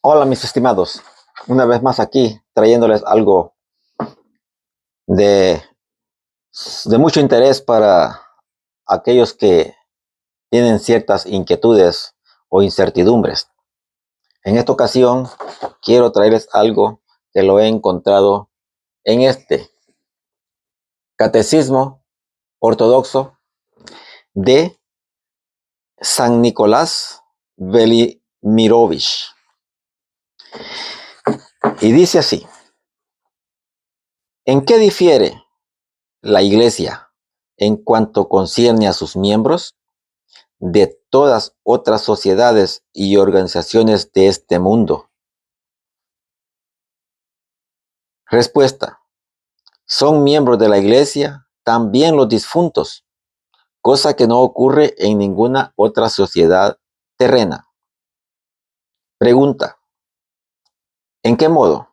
Hola mis estimados, una vez más aquí trayéndoles algo de, de mucho interés para aquellos que tienen ciertas inquietudes o incertidumbres. En esta ocasión quiero traerles algo que lo he encontrado en este Catecismo Ortodoxo de San Nicolás Velimirovich. Y dice así: ¿en qué difiere la Iglesia en cuanto concierne a sus miembros de todas otras sociedades y organizaciones de este mundo? Respuesta: son miembros de la Iglesia también los difuntos, cosa que no ocurre en ninguna otra sociedad terrena. Pregunta: ¿en qué modo?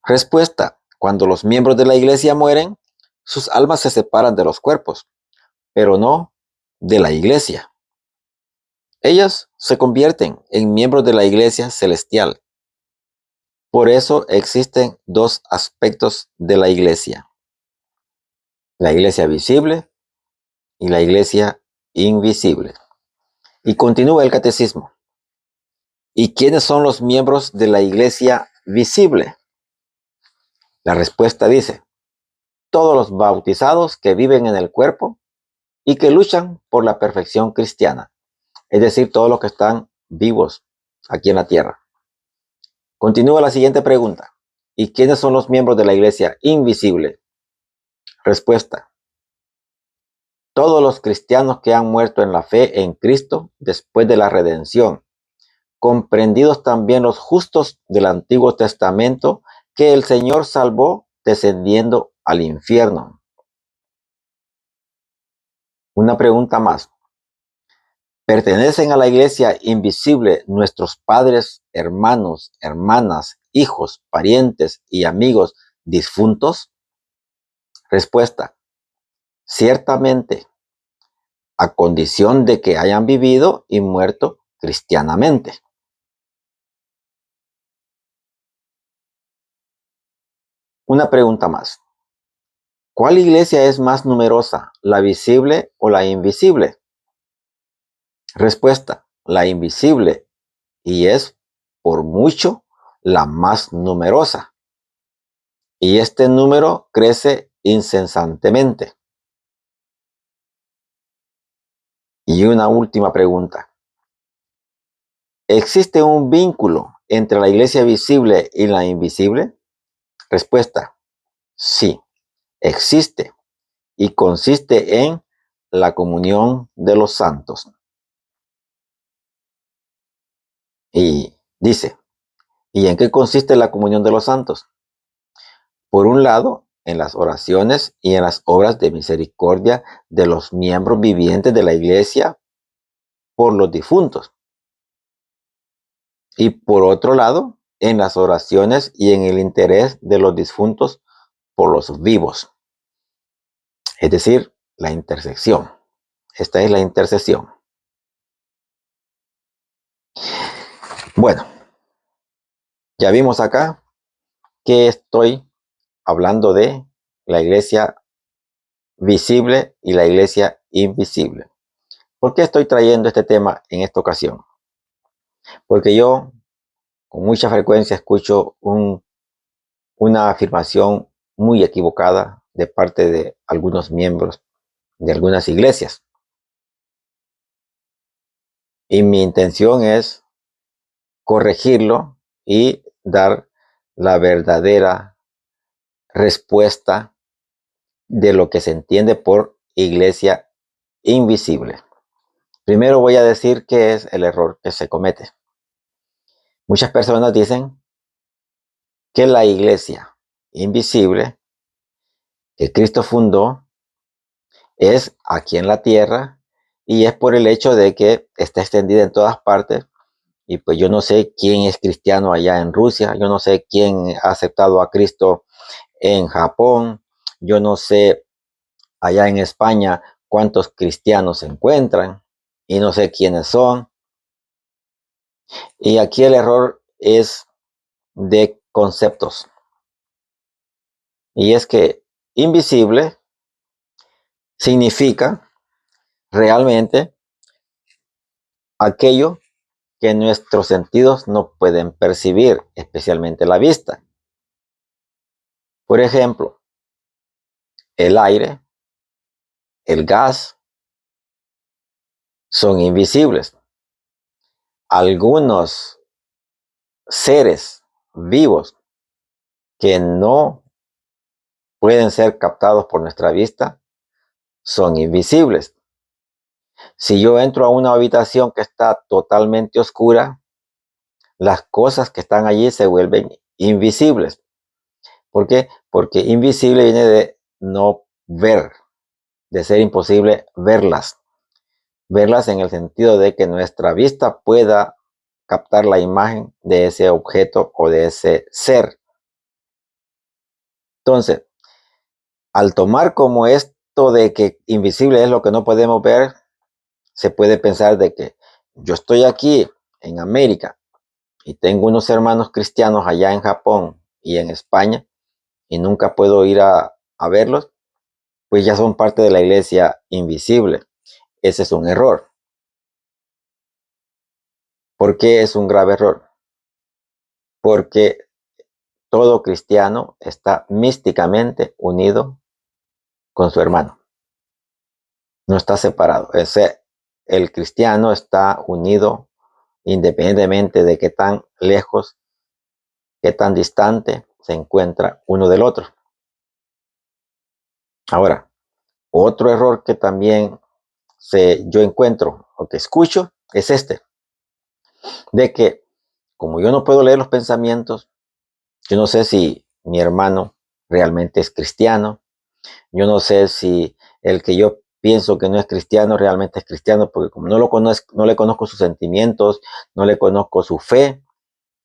Respuesta: cuando los miembros de la Iglesia mueren, sus almas se separan de los cuerpos, pero no de la Iglesia. Ellas se convierten en miembros de la Iglesia celestial. Por eso existen dos aspectos de la Iglesia: la Iglesia visible y la Iglesia invisible. Y continúa el catecismo: ¿y quiénes son los miembros de la Iglesia visible? La respuesta dice: todos los bautizados que viven en el cuerpo y que luchan por la perfección cristiana, es decir, todos los que están vivos aquí en la tierra. Continúa la siguiente pregunta: ¿y quiénes son los miembros de la Iglesia invisible? Respuesta: todos los cristianos que han muerto en la fe en Cristo después de la redención, comprendidos también los justos del Antiguo Testamento que el Señor salvó descendiendo al infierno. Una pregunta más: ¿pertenecen a la Iglesia invisible nuestros padres, hermanos, hermanas, hijos, parientes y amigos difuntos? Respuesta: ciertamente, a condición de que hayan vivido y muerto cristianamente. Una pregunta más: ¿cuál iglesia es más numerosa, la visible o la invisible? Respuesta: la invisible, y es por mucho la más numerosa. Y este número crece incesantemente. Y una última pregunta: ¿existe un vínculo entre la iglesia visible y la invisible? Respuesta: sí, existe, y consiste en la comunión de los santos. Y dice: ¿y en qué consiste la comunión de los santos? Por un lado, en las oraciones y en las obras de misericordia de los miembros vivientes de la iglesia por los difuntos. Y por otro lado, en las oraciones y en el interés de los difuntos por los vivos. Es decir, la intersección. Esta es la intercesión. Bueno, ya vimos acá que estoy hablando de la iglesia visible y la iglesia invisible. ¿Por qué estoy trayendo este tema en esta ocasión? Porque yo con mucha frecuencia escucho una afirmación muy equivocada de parte de algunos miembros de algunas iglesias. Y mi intención es corregirlo y dar la verdadera respuesta de lo que se entiende por iglesia invisible. Primero voy a decir qué es el error que se comete. Muchas personas dicen que la iglesia invisible que Cristo fundó es aquí en la tierra, y es por el hecho de que está extendida en todas partes. Y pues yo no sé quién es cristiano allá en Rusia, yo no sé quién ha aceptado a Cristo en Japón, yo no sé allá en España cuántos cristianos se encuentran y no sé quiénes son. Y aquí el error es de conceptos. Y es que invisible significa realmente aquello que nuestros sentidos no pueden percibir, especialmente la vista. Por ejemplo, el aire, el gas, son invisibles. Algunos seres vivos que no pueden ser captados por nuestra vista son invisibles. Si yo entro a una habitación que está totalmente oscura, las cosas que están allí se vuelven invisibles. ¿Por qué? Porque invisible viene de no ver, de ser imposible verlas. Verlas en el sentido de que nuestra vista pueda captar la imagen de ese objeto o de ese ser. Entonces, al tomar como esto de que invisible es lo que no podemos ver, se puede pensar de que yo estoy aquí en América y tengo unos hermanos cristianos allá en Japón y en España y nunca puedo ir a verlos, pues ya son parte de la iglesia invisible. Ese es un error. ¿Por qué es un grave error? Porque todo cristiano está místicamente unido con su hermano. No está separado. El cristiano está unido independientemente de qué tan lejos, qué tan distante se encuentra uno del otro. Ahora, otro error que también yo encuentro o que escucho es este, de que como yo no puedo leer los pensamientos, yo no sé si mi hermano realmente es cristiano, yo no sé si el que yo pienso que no es cristiano realmente es cristiano, porque como no lo conozco, no le conozco sus sentimientos, no le conozco su fe,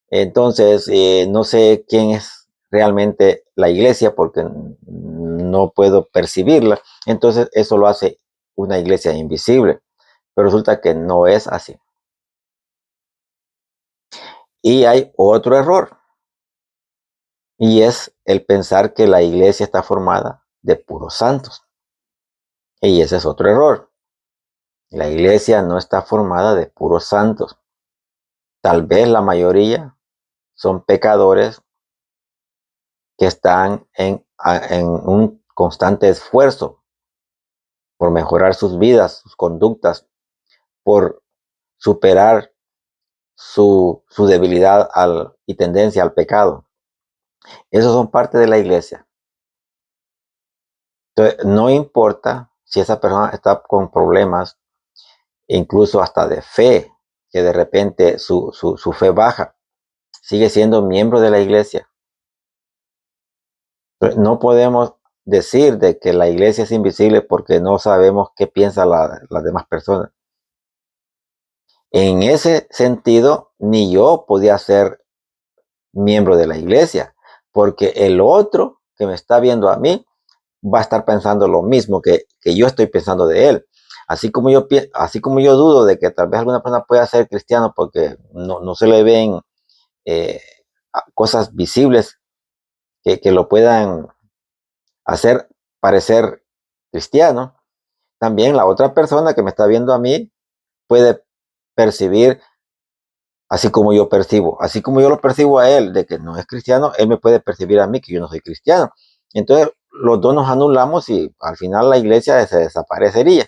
entonces no sé quién es realmente la iglesia porque no puedo percibirla. Entonces eso lo hace una iglesia invisible, pero resulta que no es así. Y hay otro error, y es el pensar que la iglesia está formada de puros santos. Y ese es otro error. La iglesia no está formada de puros santos. Tal vez la mayoría son pecadores que están en un constante esfuerzo por mejorar sus vidas, sus conductas, por superar su debilidad y tendencia al pecado. Esos son parte de la iglesia. Entonces, no importa si esa persona está con problemas, incluso hasta de fe, que de repente su fe baja, sigue siendo miembro de la iglesia. Entonces, no podemos decir de que la iglesia es invisible porque no sabemos qué piensan las demás personas. En ese sentido, ni yo podía ser miembro de la iglesia, porque el otro que me está viendo a mí va a estar pensando lo mismo que yo estoy pensando de él. Así como yo dudo de que tal vez alguna persona pueda ser cristiano porque no se le ven eh, cosas visibles que lo puedan hacer parecer cristiano, también la otra persona que me está viendo a mí puede percibir así como yo percibo, así como yo lo percibo a él de que no es cristiano, él me puede percibir a mí que yo no soy cristiano. Entonces los dos nos anulamos y al final la iglesia se desaparecería.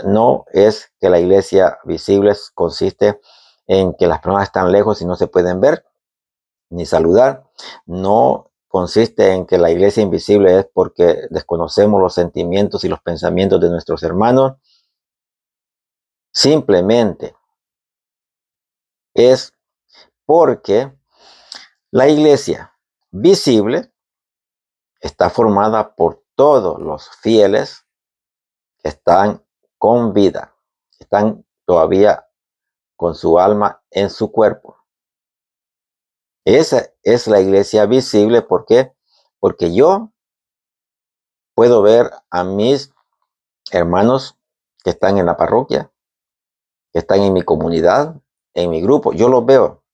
No es que la iglesia visible consiste en que las personas están lejos y no se pueden ver ni saludar. No consiste en que la iglesia invisible es porque desconocemos los sentimientos y los pensamientos de nuestros hermanos. Simplemente es porque la iglesia visible está formada por todos los fieles que están con vida, que están todavía con su alma en su cuerpo. Esa es la iglesia visible. ¿Por qué? Porque yo puedo ver a mis hermanos que están en la parroquia, que están en mi comunidad, en mi grupo, yo los veo.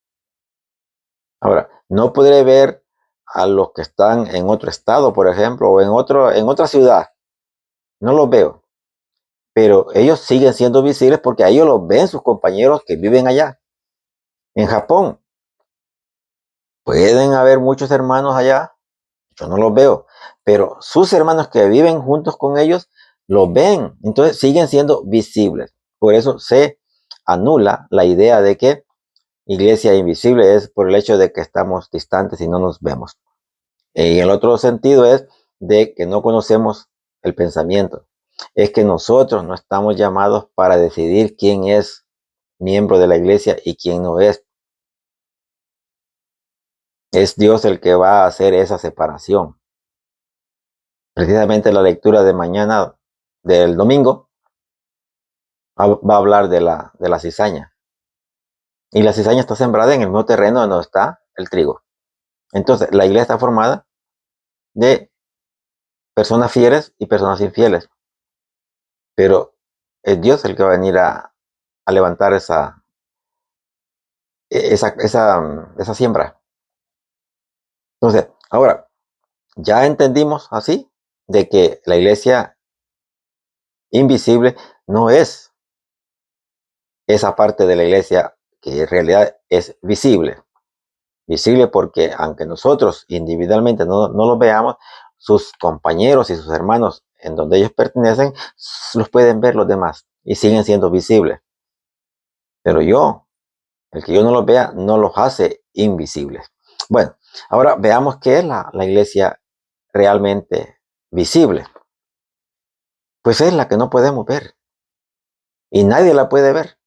Ahora, no podré ver a los que están en otro estado, por ejemplo, o en otra ciudad. No los veo. Pero ellos siguen siendo visibles porque a ellos los ven sus compañeros que viven allá. En Japón, pueden haber muchos hermanos allá, yo no los veo, pero sus hermanos que viven juntos con ellos los ven, entonces siguen siendo visibles. Por eso se anula la idea de que iglesia invisible es por el hecho de que estamos distantes y no nos vemos. Y el otro sentido es de que no conocemos el pensamiento. Es que nosotros no estamos llamados para decidir quién es miembro de la iglesia y quién no es. Es Dios el que va a hacer esa separación. Precisamente la lectura de mañana, del domingo, va a hablar de la cizaña. Y la cizaña está sembrada en el mismo terreno donde está el trigo. Entonces, la iglesia está formada de personas fieles y personas infieles. Pero es Dios el que va a venir a levantar esa siembra. Entonces, ahora, ya entendimos así de que la iglesia invisible no es esa parte de la iglesia que en realidad es visible. Visible porque aunque nosotros individualmente no los veamos, sus compañeros y sus hermanos en donde ellos pertenecen los pueden ver los demás y siguen siendo visibles. Pero el que yo no los vea, no los hace invisibles. Bueno, ahora veamos qué es la iglesia realmente visible. Pues es la que no podemos ver. Y nadie la puede ver.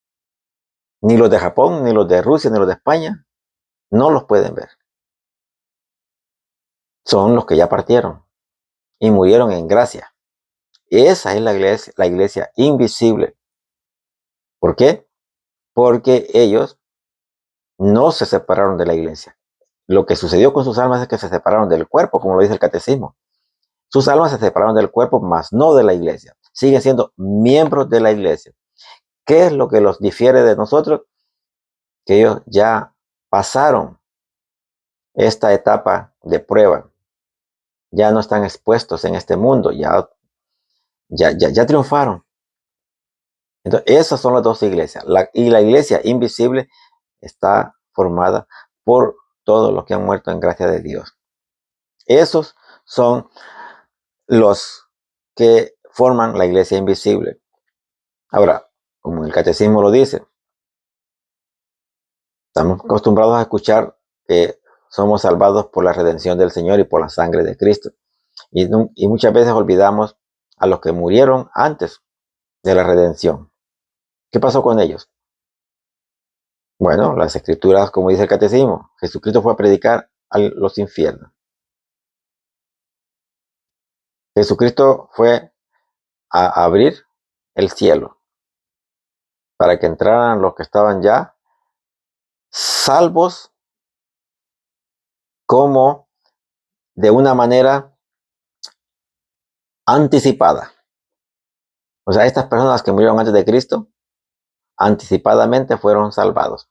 Ni los de Japón, ni los de Rusia, ni los de España. No los pueden ver. Son los que ya partieron y murieron en gracia. Esa es la iglesia invisible. ¿Por qué? Porque ellos no se separaron de la iglesia. Lo que sucedió con sus almas es que se separaron del cuerpo, como lo dice el catecismo. Sus almas se separaron del cuerpo, mas no de la iglesia. Siguen siendo miembros de la iglesia. ¿Qué es lo que los difiere de nosotros? Que ellos ya pasaron esta etapa de prueba. Ya no están expuestos en este mundo. Ya triunfaron. Entonces, esas son las dos iglesias. Y la iglesia invisible está formada por todos los que han muerto en gracia de Dios. Esos son los que forman la iglesia invisible. Ahora, como el catecismo lo dice, estamos acostumbrados a escuchar que somos salvados por la redención del Señor y por la sangre de Cristo. Y muchas veces olvidamos a los que murieron antes de la redención. ¿Qué pasó con ellos? Bueno, las escrituras, como dice el catecismo, Jesucristo fue a predicar a los infiernos. Jesucristo fue a abrir el cielo para que entraran los que estaban ya salvos como de una manera anticipada. O sea, estas personas que murieron antes de Cristo, anticipadamente fueron salvados.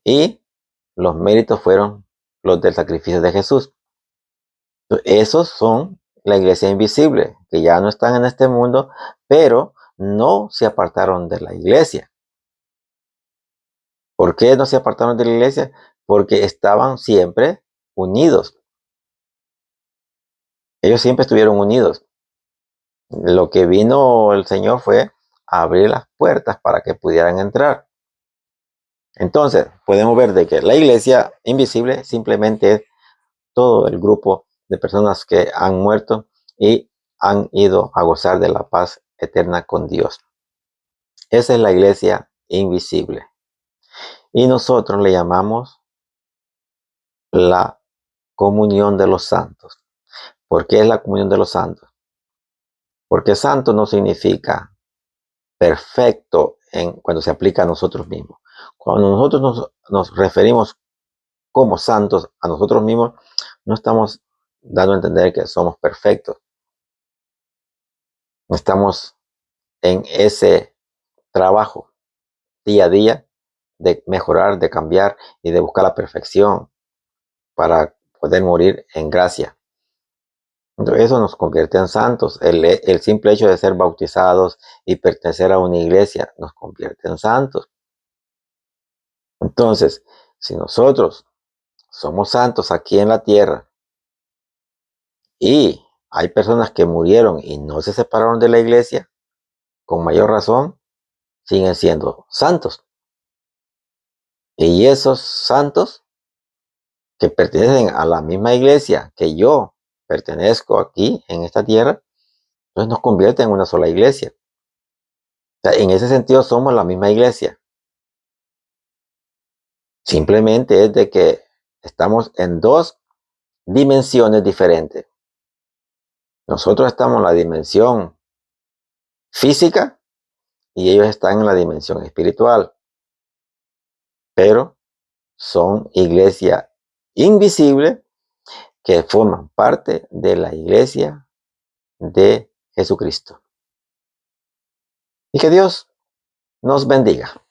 Y los méritos fueron los del sacrificio de Jesús. Esos son la iglesia invisible, que ya no están en este mundo, pero no se apartaron de la iglesia. ¿Por qué no se apartaron de la iglesia? Porque estaban siempre unidos. Ellos siempre estuvieron unidos. Lo que vino el Señor fue a abrir las puertas para que pudieran entrar. Entonces, podemos ver de que la iglesia invisible simplemente es todo el grupo de personas que han muerto y han ido a gozar de la paz eterna con Dios. Esa es la iglesia invisible. Y nosotros le llamamos la comunión de los santos. ¿Por qué es la comunión de los santos? Porque santo no significa perfecto cuando se aplica a nosotros mismos. Cuando nosotros nos referimos como santos a nosotros mismos, no estamos dando a entender que somos perfectos. Estamos en ese trabajo día a día de mejorar, de cambiar y de buscar la perfección para poder morir en gracia. Entonces, eso nos convierte en santos. El simple hecho de ser bautizados y pertenecer a una iglesia nos convierte en santos. Entonces, si nosotros somos santos aquí en la tierra y hay personas que murieron y no se separaron de la iglesia, con mayor razón siguen siendo santos. Y esos santos que pertenecen a la misma iglesia que yo pertenezco aquí en esta tierra, entonces nos convierte en una sola iglesia. O sea, en ese sentido somos la misma iglesia. Simplemente es de que estamos en dos dimensiones diferentes. Nosotros estamos en la dimensión física y ellos están en la dimensión espiritual. Pero son iglesia invisible que forman parte de la iglesia de Jesucristo. Y que Dios nos bendiga.